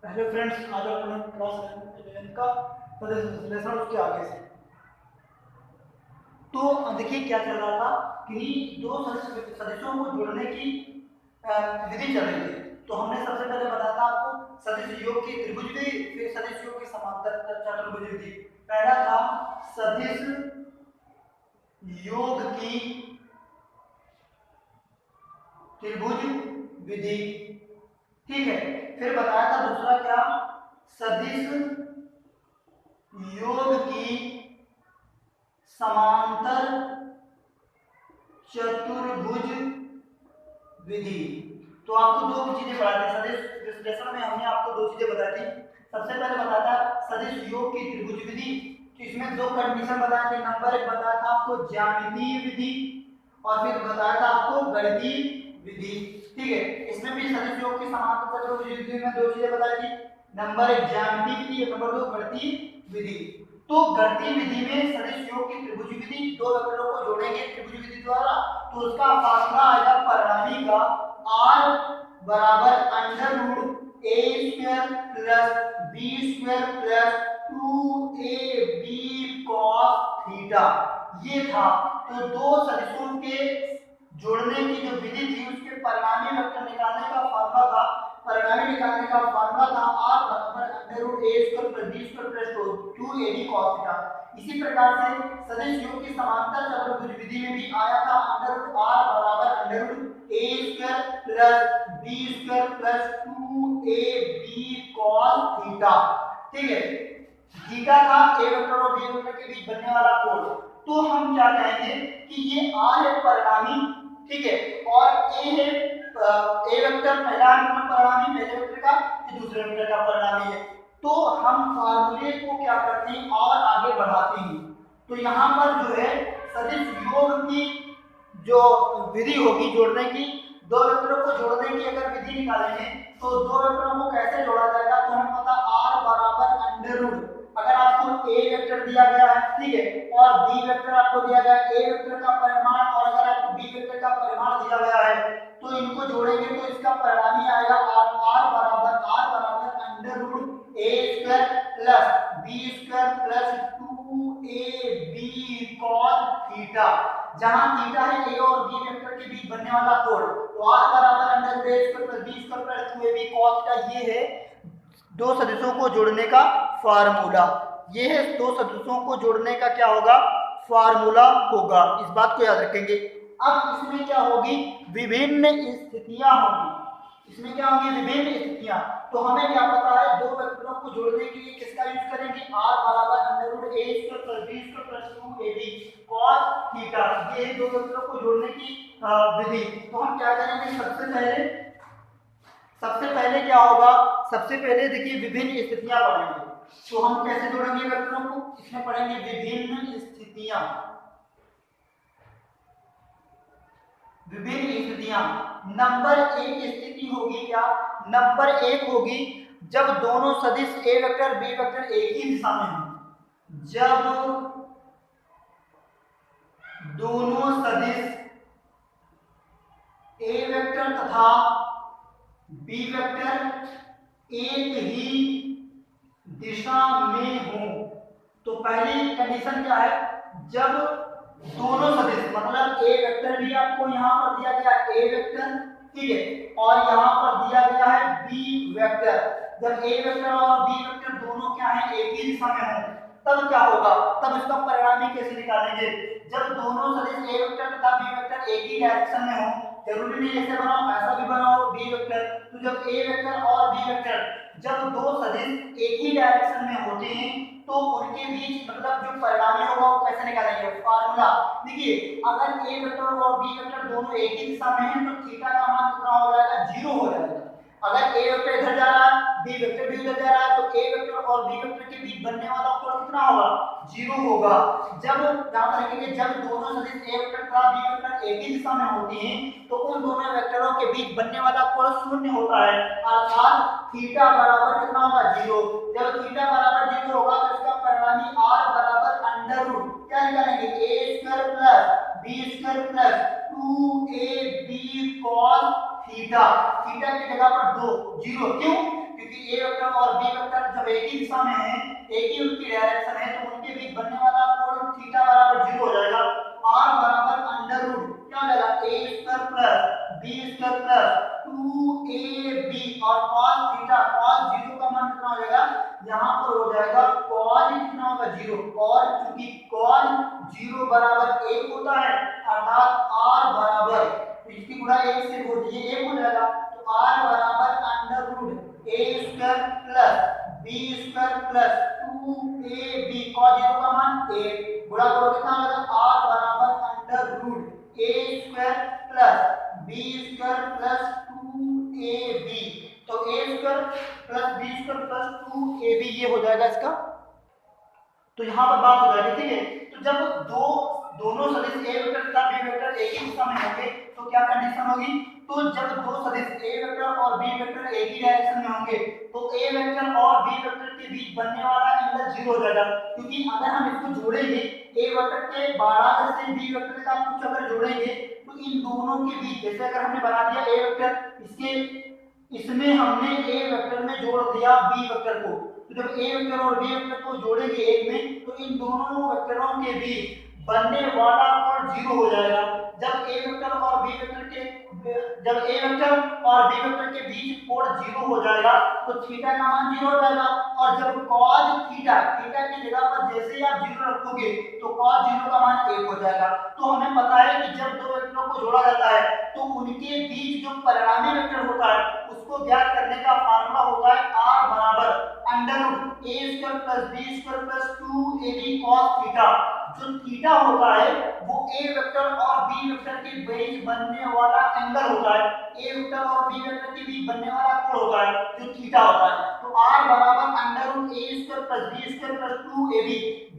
Hello friends, आज अपन class 11 का lesson उसके आगे से। तो देखिए क्या चल रहा था कि दो सदस्यों को जोड़ने की विधि चल रही थी। तो हमने सबसे पहले बताया था आपको सदिश योग की त्रिभुज विधि, फिर सदिश योग की समांतर चतुर्भुज विधि। पहला था सदिश योग की त्रिभुज विधि, ठीक है। फिर बताया था दूसरा क्या, सदिश योग की समांतर चतुर्भुज विधि। तो आपको दो चीजें बताई थी सदिश विश्लेषण में, हमने आपको दो चीजें बताई थी। सबसे पहले बताया था सदिश योग की त्रिभुज विधि, तो इसमें दो कंडीशन बताए थे। नंबर एक बताया था आपको ज्यामितीय विधि, और फिर बताया था आपको गणितीय विधि, ठीक है। इसमें भी सदिश योग की समांतर चतुर्भुज विधि में दो चीजें बताई थी। नंबर एक ज्यामितीय विधि, नंबर दो गणितीय विधि। तो गणितीय विधि में सदिश योग की त्रिभुज विधि, दो वेक्टरों को जोड़ेंगे त्रिभुज विधि द्वारा, तो उसका फार्मूला आएगा परिणामी का r बराबर under root A square plus B square plus 2ab cos theta. ये था। तो दो सदिशों के जोड़ने की जो विधि थी उसके परिणामी वेक्टर निकालने का फार्मूला था, परिणामी निकालने का फार्मूला था r बराबर under root A square plus B square plus 2ab cos theta. इसी प्रकार से सदिश योग की समांतर चतुर्भुज विधि में भी आया था अंडर रूट r बराबर under root A square plus B square plus 2ab cos theta, ठीक है। थीटा था ए वेक्टर और बी वेक्टर के बीच बनने वाला कोण। तो हम क्या कहेंगे कि ये r है परिणामी, ठीक है, और ए है ए वेक्टर पहला परिणामी पहले वेक्टर का, ये दूसरे वेक्टर का परिणामी है। तो हम फार्मूले को क्या करते हैं और आगे बढ़ाते हैं। तो यहाँ पर जो है सदिश योग की जो विधि होगी जोड़ने की, दो वेक्टरों को जोड़ने की अगर विधि निकालेंगे तो दो वेक्टरों को कैसे जोड़ा जाएगा। तो हमें पता r बराबर अंडर रूट, अगर आपको a वेक्टर दिया गया है, ठीक है, और b वेक्टर आपको दिया गया है, a वेक्टर का परिमाण और अगर आपको b वेक्टर का परिमाण दिया गया है, तो इनको जोड़ेंगे तो इसका परिणामी आएगा r बराबर under root a square plus b square plus 2ab cos theta. जहां थीटा है a और b वेक्टर के बीच बनने वाला कोण, तो r बराबर under root a square plus b square plus 2ab cos theta. ये है दो सदिशों को जोड़ने का फार्मूला। ये है दो सदिशों को जोड़ने का क्या होगा, फार्मूला होगा। इस बात को याद रखेंगे। अब इसमें क्या होगी, विभिन्न स्थितियां होगी। इसमें क्या होगी, विभिन्न स्थितियां। तो हमें क्या पता है, दो वेक्टरों को जोड़ने के लिए किसका यूज करेंगे, r बराबर under root a square plus b square plus 2ab cos theta. ये है दो वेक्टरों को जोड़ने की विधि। तो हम क्या करेंगे, सबसे पहले क्या होगा, सबसे पहले देखिए विभिन्न स्थितियां पढ़ेंगे। तो हम कैसे जोड़ेंगे वेक्टरों को, इसमें पढ़ेंगे विभिन्न स्थितियां। विभिन्न स्थितियां, नंबर एक स्थिति होगी क्या, नंबर एक होगी जब दोनों सदिश ए वेक्टर बी वेक्टर एक ही दिशा में हो। जब दोनों सदिश ए वेक्टर तथा बी वेक्टर एक ही दिशा में हो। तो पहली कंडीशन क्या है, जब दोनों सदिश मतलब ए वेक्टर भी आपको यहाँ पर दिया गया है ए वेक्टर, ठीक है, और यहाँ पर दिया गया है बी वेक्टर। जब ए वेक्टर और बी वेक्टर दोनों क्या है, एक ही दिशा में हो, तब क्या होगा, तब इसका परिणामी कैसे निकालेंगे। जब दोनों सदिश ए वेक्टर तथा बी वेक्टर एक ही डायरेक्शन में हो, जरूरी नहीं ऐसे बनाओ ऐसा भी बनाओ बी वेक्टर। तो जब ए वेक्टर और बी वेक्टर जब दो सदिश एक ही डायरेक्शन में होते हैं, तो उनके बीच मतलब जो परिणामी होगा वो कैसे निकालेंगे, फार्मूला। देखिए अगर ए वेक्टर और बी वेक्टर दोनों एक ही दिशा में हैं, तो थीटा का मान कितना हो जाएगा, 0 हो जाएगा। अगर ए वेक्टर इधर जा रहा है, बी वेक्टर भी उधर जा रहा है, तो ए वेक्टर और बी वेक्टर के बीच बनने वाला कोण कितना होगा, 0 होगा। जब यहां पर लिखेंगे जब दोनों सदिश ए वेक्टर तथा बी वेक्टर एक ही दिशा में होते हैं, तो उन दोनों वेक्टरों के बीच बनने वाला कोण 0 होता है, अर्थात थीटा बराबर कितना होगा, 0। जब थीटा बराबर 0 होगा तो इसका परिणामी r बराबर अंडर रूट क्या निकालेंगे, a square plus b square plus 2ab cos theta. Theta की जगह पर 2 0, क्यों, क्योंकि ए वेक्टर और बी वेक्टर जब एक ही दिशा में है, एक ही उनकी डायरेक्शन है, तो उनके बीच बनने वाला कोण थीटा बराबर 0 हो जाएगा। r बराबर अंडर रूट क्या हो जाएगा a square plus b square plus 2ab और cos थीटा cos 0 का मान कितना हो जाएगा, यहाँ पर हो जाएगा cos कितना होगा 0, और चूंकि cos 0 बराबर 1 होता है अर्थात r बराबर, तो इसकी गुणा 1 से हो ये 1 हो जाएगा, तो r बराबर under root a square plus b square plus 2ab cos 0 का मान 1 गुणा करो कितना होगा r बराबर under root a square plus b square plus 2ab, तो a square plus b square plus 2ab ये हो जाएगा इसका। तो यहाँ पर बात हो जाएगी, ठीक है। तो जब दोनों सदिश a वेक्टर तथा b वेक्टर एक ही दिशा में होंगे तो क्या कंडीशन होगी, तो जब दो सदिश a वेक्टर और b वेक्टर एक ही डायरेक्शन में होंगे तो a वेक्टर और b वेक्टर के बीच बनने वाला एंगल 0 हो जाएगा, क्योंकि अगर हम इसको जोड़ेंगे a वेक्टर के बराबर से b वेक्टर का कुछ अगर जोड़ेंगे तो इन दोनों के बीच, जैसे अगर हमने बना दिया a वेक्टर, इसमें हमने a वेक्टर में जोड़ दिया b वेक्टर को, तो जब a वेक्टर और b वेक्टर को जोड़ेंगे एक में तो इन दोनों वेक्टरों के बीच बनने वाला कोण 0 हो जाएगा। जब a वेक्टर और b वेक्टर के बीच कोण 0 हो जाएगा तो थीटा का मान 0 हो जाएगा, और जब cos थीटा की जगह पर जैसे ही आप 0 रखोगे तो cos 0 का मान 1 हो जाएगा। तो हमें पता है कि जब दो वेक्टरों को जोड़ा जाता है तो उनके बीच जो परिणामी वेक्टर होता है उसको ज्ञात करने का फार्मूला होता है r बराबर under root a square plus b square plus 2ab cos theta. जो थीटा होता है वो a वेक्टर और b वेक्टर के बीच बनने वाला एंगल होता है, a वेक्टर और b वेक्टर के बीच बनने वाला कोण होता है जो थीटा होता है। तो r बराबर under root a square plus b square plus 2ab,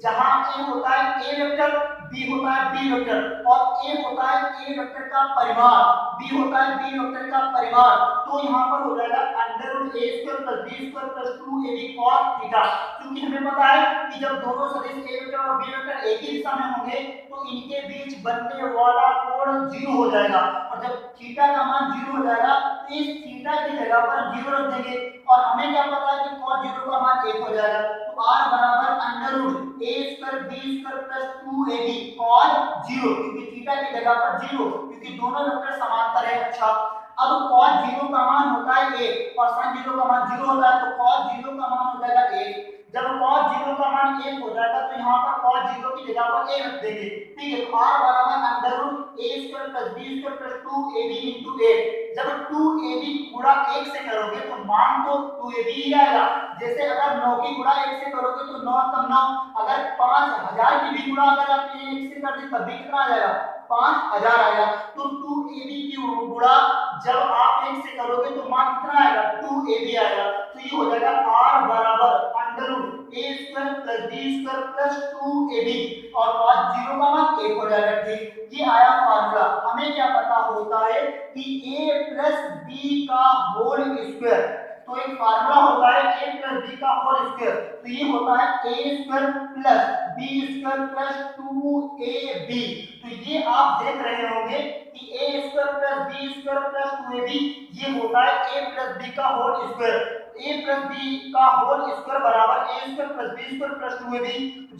जहां a होता है a वेक्टर, b होता है b वेक्टर, और a होता है a वेक्टर का परिमाण, b होता है b वेक्टर का परिमाण, तो यहाँ पर हो जाएगा under root a square plus b square plus 2ab cos theta. क्योंकि हमें पता है कि जब दोनों सदिश a वेक्टर और b वेक्टर एक ही दिशा में होंगे तो इनके बीच बनने वाला कोण 0 हो जाएगा, और जब थीटा का मान 0 हो जाएगा तो इस थीटा की जगह पर 0 रख देंगे, और हमें क्या पता है कि cos 0 का मान 1 हो जाएगा। तो r बराबर under root a square b square plus 2ab cos 0, क्योंकि थीटा की जगह पर 0, क्योंकि दोनों वेक्टर समांतर है। अच्छा, अब cos 0 का मान होता है 1 और sin 0 का मान 0 होता है, तो cos 0 का मान हो जाएगा 1। जब cos 0 का मान 1 हो जाएगा तो यहाँ पर cos 0 की जगह पर 1 रख देंगे, ठीक है। तो r बराबर under root a square plus b square plus 2ab into 1। जब 2ab गुणा 1 से करोगे तो मान तो 2ab ही आएगा, जैसे अगर 9 की गुणा 1 से करोगे तो 9 कम 9, अगर 5000 की भी गुणा अगर आप 1 से कर दे तब भी कितना आ जाएगा 5000 आएगा। तो 2ab की गुणा जब आप 1 से करोगे तो मान कितना आएगा 2ab आएगा। तो ये हो जाएगा r बराबर under root a square plus b square plus 2ab, और cos 0 का मान 1 हो जाएगा, ठीक। ये आया फार्मूला। हमें क्या पता होता है कि a प्लस b का होल स्क्वायर, तो एक फार्मूला होता है a प्लस b का होल स्क्वायर, तो ये होता है a square plus b square plus 2ab। तो ये आप देख रहे होंगे कि a square plus b square plus 2ab ये होता है a प्लस b का whole square. a plus b का होल स्क्वायर बराबर a square plus b square plus 2ab।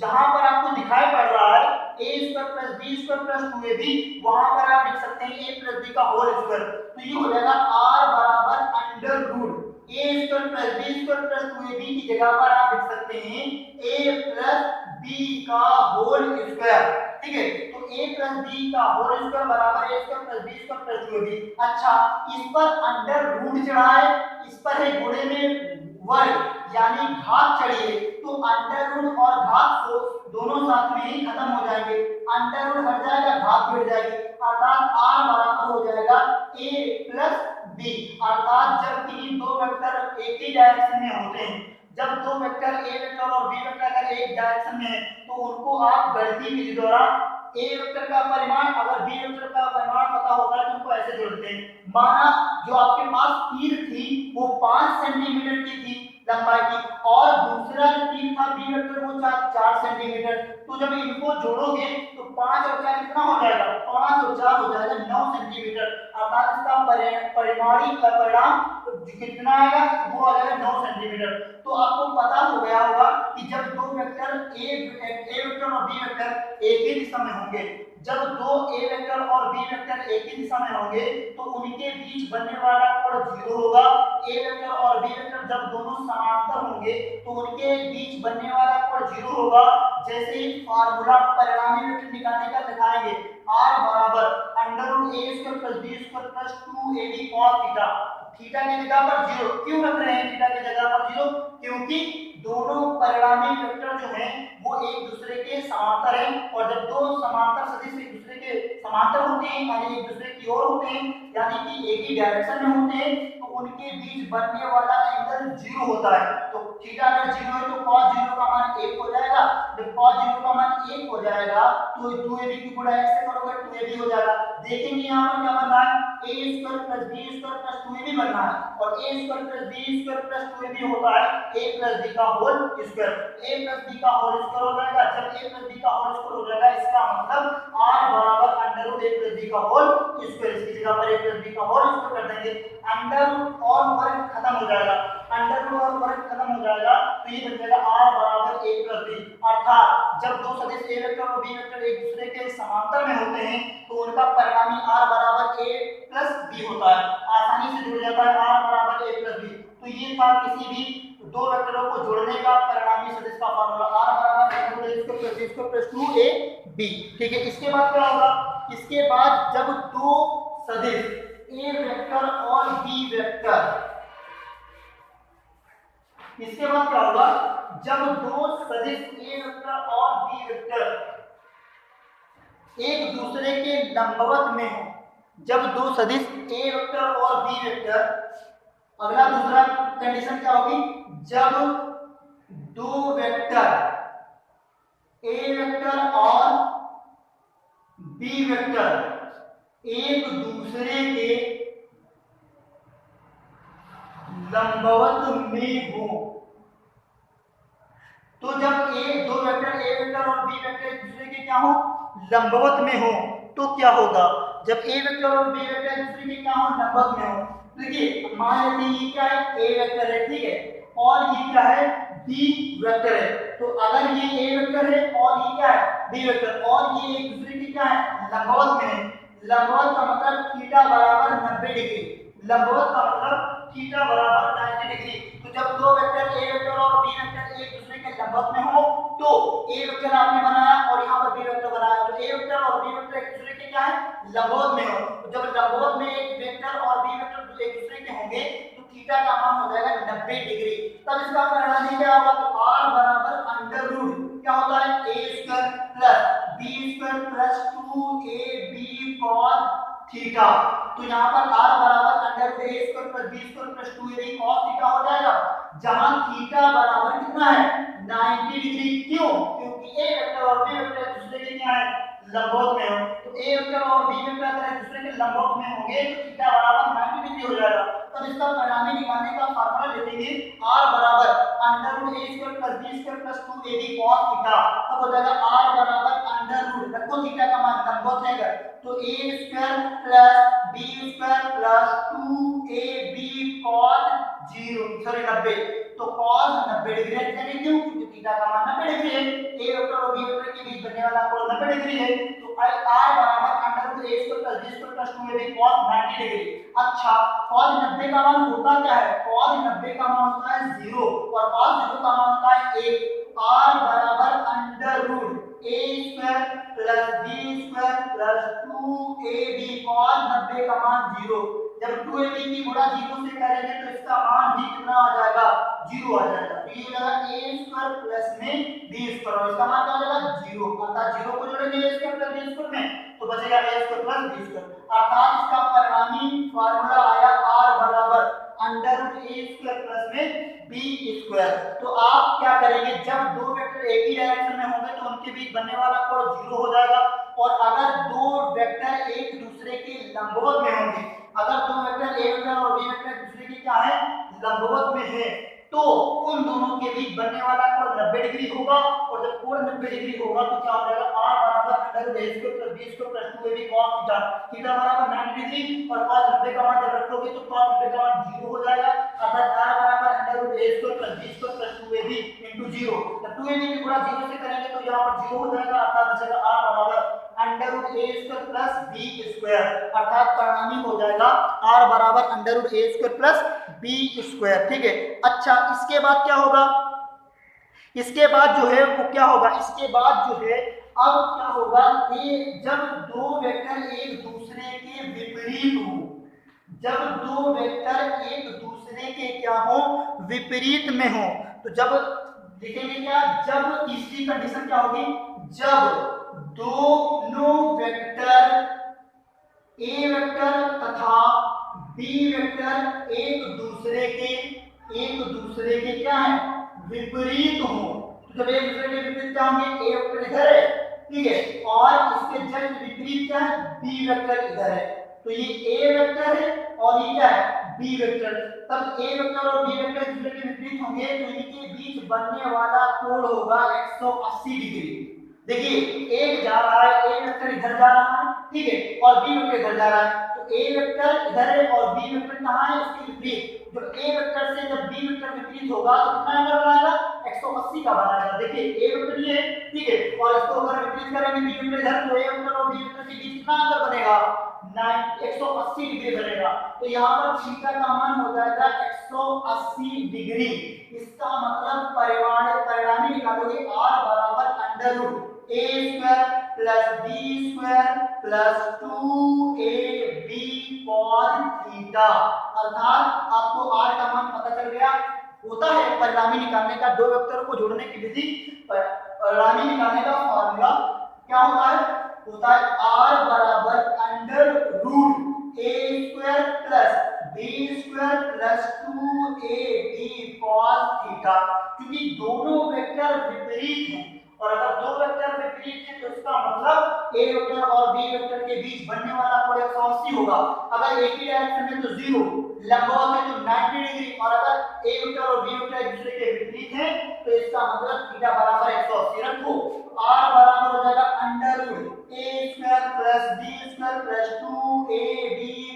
जहां पर आपको दिखाई पड़ रहा है a square plus b square plus 2ab, वहां पर आप लिख सकते हैं a प्लस b का होल स्क्वायर। तो ये हो जाएगा r बराबर under root a square plus b square plus 2ab की जगह पर आप लिख सकते हैं a प्लस b का होल स्क्वायर, ठीक है। तो a प्लस b का होल स्क्वायर बराबर a square plus b square plus 2ab। अच्छा, इस पर अंडर रूट चढ़ा है, इस पर है गुणे में वर्ग यानी घात चढ़ी है, तो अंडर रूट और घात को दोनों साथ में ही खत्म हो जाएंगे, अंडर रूट हट जाएगा घात बढ़ जाएगी, अर्थात r बराबर हो जाएगा a प्लस b। अर्थात जब किसी दो वेक्टर एक ही डायरेक्शन में होते हैं, जब दो वेक्टर a वेक्टर और b वेक्टर अगर एक डायरेक्शन में है तो उनको आप गणितीय विधि द्वारा a वेक्टर का परिमाण अगर b वेक्टर का परिमाण पता होता है तो उनको ऐसे जोड़ते हैं। माना जो आपके पास तीर थी वो 5 सेंटीमीटर की थी लंबाई की, और दूसरा जो तीर था b वेक्टर वो 4 सेंटीमीटर, तो जब इनको जोड़ोगे तो 5 और 4 कितना हो जाएगा 5 और 4 हो जाएगा 9 सेंटीमीटर। अर्थात इसका परिमाणिक परिणाम कितना आएगा, वो आ जाएगा 9 सेंटीमीटर। तो आपको पता हो गया होगा कि जब दो वेक्टर ए वेक्टर और बी वेक्टर एक ही दिशा में होंगे, जब दो ए वेक्टर और बी वेक्टर एक ही दिशा में होंगे तो उनके बीच बनने वाला कोण 0 होगा। ए वेक्टर और बी वेक्टर जब दोनों समांतर होंगे तो उनके बीच बनने वाला कोण 0 होगा। जैसे ही फार्मूला परिणामी वेक्टर निकालने का दिखाएंगे, r बराबर √a² + b² + 2ab cos theta. Theta की जगह पर 0 क्यों रख रहे हैं, थीटा की जगह पर 0? क्योंकि दोनों परिणामी वेक्टर जो हैं वो एक दूसरे के समांतर हैं, और जब दो समांतर सदिश एक दूसरे के समांतर होते हैं यानी एक दूसरे की ओर होते हैं, यानी कि एक ही डायरेक्शन में होते हैं, तो उनके बीच बनने वाला एंगल 0 होता है। तो थीटा अगर 0 है तो cos 0 का मान 1 हो जाएगा। जब cos 0 का मान 1 हो जाएगा तो 2ab की गुणा x से करोगे 2ab हो जाएगा। देखेंगे यहाँ पर क्या बन रहा है, a² + b² + 2ab बन रहा है, और a² + b² + 2ab होता है a + b का होल स्क्वायर। a + b का होल स्क्वायर हो जाएगा। जब a + b का होल स्क्वायर हो जाएगा इसका मतलब r बराबर √a + b का होल स्क्वायर। इसकी जगह पर a + b का होल स्क्वायर कर देंगे, अंडर और वर्ग खत्म हो जाएगा, अंडर और वर्ग खत्म हो जाएगा, तो ये बन जाएगा r बराबर a + b। अर्थात जब दो सदिश a वेक्टर और b वेक्टर एक दूसरे के समांतर में होते हैं तो उनका परिणामी r बराबर a + b होता है। आसानी से जुड़ जाता है r बराबर a + b। तो ये था किसी भी दो वेक्टरों को जोड़ने का परिणामी सदिश का फार्मूला, r बराबर a² + b²+2ab। ठीक है, इसके बाद क्या होगा, इसके बाद जब दो सदिश a वेक्टर और b वेक्टर, इसके बाद क्या होगा, जब दो सदिश a वेक्टर और b वेक्टर एक दूसरे के लंबवत में हो, जब दो सदिश a वेक्टर और b वेक्टर, अगला दूसरा कंडीशन क्या होगी, जब दो वेक्टर a वेक्टर और b वेक्टर एक दूसरे के लंबवत में हो। तो जब दो वेक्टर a वेक्टर और b वेक्टर एक दूसरे के क्या हो, लंबवत में हो, तो क्या होगा, जब a वेक्टर और b वेक्टर एक दूसरे के क्या हो, लंबवत में हो। देखिए मान लेते हैं ये क्या है, a वेक्टर है, ठीक है, और ये क्या है, b वेक्टर है। तो अगर ये a वेक्टर है और ये क्या है, b वेक्टर, और ये एक दूसरे के क्या है, लंबवत में है। लंबवत का मतलब थीटा बराबर 90 डिग्री, लंबवत का मतलब थीटा बराबर 90 डिग्री। तो जब दो वेक्टर a वेक्टर और b वेक्टर एक दूसरे के लंबवत में हो तो a वेक्टर आपने बनाया और यहाँ पर b वेक्टर बनाया, तो a वेक्टर और b वेक्टर एक दूसरे के क्या है, लंबवत में हो। तो जब लंबवत में एक वेक्टर और b वेक्टर एक दूसरे के होंगे तो थीटा का मान हो जाएगा 90 डिग्री। तब इसका परिणाम क्या होगा, तो r बराबर √ क्या होता है, a² + b² + 2ab cos theta. तो यहाँ पर r बराबर √a² + b² + 2ab cos theta हो जाएगा, जहां थीटा बराबर कितना है, 90 डिग्री। क्यों, क्योंकि a वेक्टर और b वेक्टर एक दूसरे के क्या है, लंबवत में हो। तो a वेक्टर और b वेक्टर अगर एक दूसरे के लंबवत में होंगे तो थीटा बराबर 90 डिग्री हो जाएगा। तब इसका परिणामी निकालने का फार्मूला लिखेंगे, r बराबर √a² + b² + 2ab cos theta. तब हो जाएगा r बराबर √ रखो थीटा का मान लंबवत है तो a² + b² + 2ab cos 90। तो cos 90 डिग्री रखेंगे, क्यों, क्योंकि थीटा का मान 90 डिग्री है, a वेक्टर और b वेक्टर के बीच बनने वाला कोण 90 डिग्री है। तो r बराबर √a² + b² + 2ab cos 90 degree. अच्छा, cos 90 का मान होता क्या है, cos 90 का मान होता है 0 और cos 0 का मान होता है 1। r बराबर √a² + b² + 2ab cos 90 का मान 0। जब 2ab की गुणा 0 से करेंगे तो इसका मान भी कितना आ जाएगा, 0 आ जाएगा। तो ये हो जाएगा a² + में b², और इसका मान क्या हो जाएगा, 0। अर्थात 0 को जोड़ेंगे a² + b² में तो बचेगा a² + b²। अर्थात इसका परिणामी फार्मूला आया r बराबर √a² + में b²। तो आप क्या करेंगे, जब दो वेक्टर एक ही डायरेक्शन में होंगे तो उनके बीच बनने वाला कोण 0 हो जाएगा, और अगर दो वेक्टर एक दूसरे के लंबवत में होंगे, अगर दो वेक्टर a वेक्टर और b वेक्टर एक दूसरे के क्या है, लंबवत में है, तो उन दोनों के बीच बनने वाला कोण 90 डिग्री होगा, और जब कोण 90 डिग्री होगा तो क्या हो जाएगा, r बराबर under root A square plus B square plus 2ab cos theta, theta बराबर 90 डिग्री और cos 90 का मान जब रखोगे तो cos 90 का मान 0 हो जाएगा, अर्थात r बराबर under root A square plus B square plus 2ab into 0। जब 2ab की गुणा 0 से करेंगे तो यहाँ पर 0 हो जाएगा, अर्थात बचेगा r बराबर under root A square plus B square, अर्थात परिणामी हो जाएगा r बराबर under root A square plus B square. ठीक है, अच्छा इसके बाद क्या होगा, इसके बाद जो है वो क्या होगा, इसके बाद जो है अब क्या होगा कि जब दो वेक्टर एक दूसरे के विपरीत हो, जब दो वेक्टर एक दूसरे के क्या हो, विपरीत में हो, तो जब लिखेंगे क्या, जब तीसरी कंडीशन क्या होगी, जब दोनों वेक्टर ए वेक्टर तथा बी वेक्टर एक दूसरे के क्या है, विपरीत हो। तो जब एक दूसरे के विपरीत क्या होंगे, ए वेक्टर इधर है, ठीक है, और इसके जस्ट विपरीत क्या है, बी वेक्टर इधर है, तो ये ए वेक्टर है और ये क्या है, बी वेक्टर। तब ए वेक्टर और बी वेक्टर एक दूसरे के विपरीत होंगे तो इनके बीच बनने वाला कोण होगा 180 डिग्री। देखिए एक जा रहा है, ए वेक्टर इधर जा रहा है, ठीक है, और बी वेक्टर इधर जा रहा है, तो ए वेक्टर इधर है और बी वेक्टर कहाँ है, उसके विपरीत। जो ए वेक्टर से जब बी वेक्टर विपरीत होगा तो कितना एंगल बनाएगा, 180 का बनाएगा। देखिए ए वेक्टर ये है, ठीक है, और इसको अगर विपरीत करेंगे बी वेक्टर इधर, तो ए वेक्टर और बी वेक्टर के बीच कितना एंगल बनेगा, 180 डिग्री बनेगा। तो यहाँ पर थीटा का मान हो जाएगा 180 डिग्री। इसका मतलब परिणामी निकालोगे r बराबर under root A square plus B square plus 2ab cos theta, अर्थात आपको r का मान पता चल गया। होता है परिणामी निकालने का, दो वेक्टर को जोड़ने की विधि, परिणामी निकालने का फॉर्मूला क्या होता है, r बराबर under root A square plus B square plus 2ab cos theta. क्योंकि दोनों वेक्टर विपरीत हैं और अगर दो वेक्टर विपरीत हैं तो इसका मतलब ए वेक्टर और बी वेक्टर के बीच बनने वाला कोण 180 होगा। अगर एक ही डायरेक्शन में तो 0, लंबवत है तो 90 डिग्री, और अगर ए वेक्टर और बी वेक्टर एक दूसरे के विपरीत हैं तो इसका मतलब थीटा बराबर 180 रखो। r बराबर हो जाएगा under root A square plus B square plus 2ab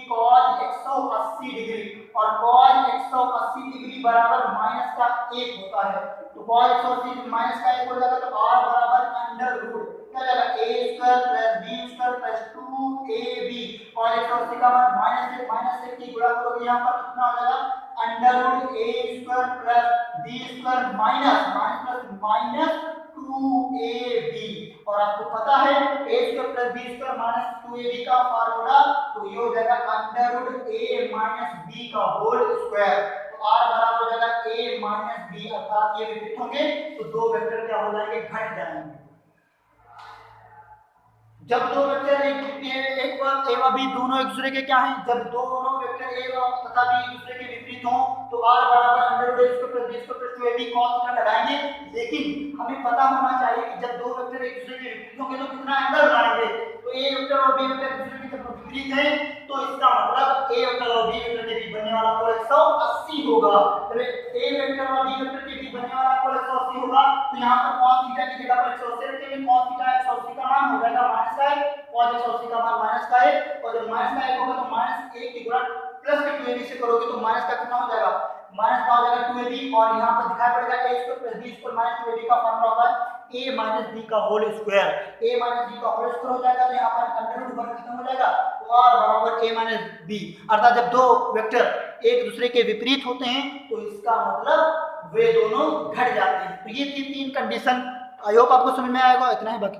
cos 180 degree, और cos 180 डिग्री बराबर माइनस का 1 होता है, तो cos 180 माइनस का 1 हो जाएगा, तो r बराबर अंडर रूट क्या जाएगा, a square plus b square plus 2ab, और 180 का मान माइनस से की गुणा करोगे यहाँ पर कितना हो जाएगा, under root a square plus b square minus 2ab। और आपको पता है a square plus b square minus 2ab का फार्मूला, तो ये हो जाएगा under root a minus b का होल स्क्वायर। तो r बराबर हो जाएगा a माइनस b, अर्थात ये विपरीत होंगे तो दो वेक्टर क्या हो जाएंगे, घट जाएंगे। जब दो वेक्टर एक बार ए व बी दोनों एक दूसरे के क्या हैं, जब दोनों वेक्टर ए व तथा बी एक दूसरे के विपरीत हों तो r बराबर under root a square plus b square plus 2ab cos theta लगाएंगे। लेकिन हमें पता होना चाहिए कि जब दो वेक्टर एक दूसरे के विपरीत होंगे तो कितना एंगल बनाएंगे, तो a वेक्टर और b वेक्टर एक दूसरे के जब विपरीत हैं तो इसका मतलब a वेक्टर और b वेक्टर के बीच बनने वाला कोण 180 होगा। जब a वेक्टर और b वेक्टर के बीच बनने वाला कोण 180 होगा तो यहाँ पर cos थीटा की जगह पर 180 रखेंगे, cos थीटा 180 का मान हो जाएगा माइनस का 1, cos 180 का मान माइनस का 1, और जब माइनस का 1 होगा तो माइनस 1 की गुणा प्लस के 2ab से करोगे तो माइनस का कितना हो जाएगा, माइनस का हो जाएगा 2ab, और यहाँ पर दिखाई पड़ेगा a square plus b square minus 2ab का फार्मूला होता है a माइनस b का whole square. a minus b का होल स्क्वायर हो जाएगा तो यहाँ पर अंडर रूट वर्ग खत्म हो जाएगा, तो r बराबर a माइनस b, अर्थात जब दो वेक्टर एक दूसरे के विपरीत होते हैं तो इसका मतलब वे दोनों घट जाते हैं। तो ये तीन कंडीशन, आई होप आपको समझ में आएगा। इतना ही, बाकी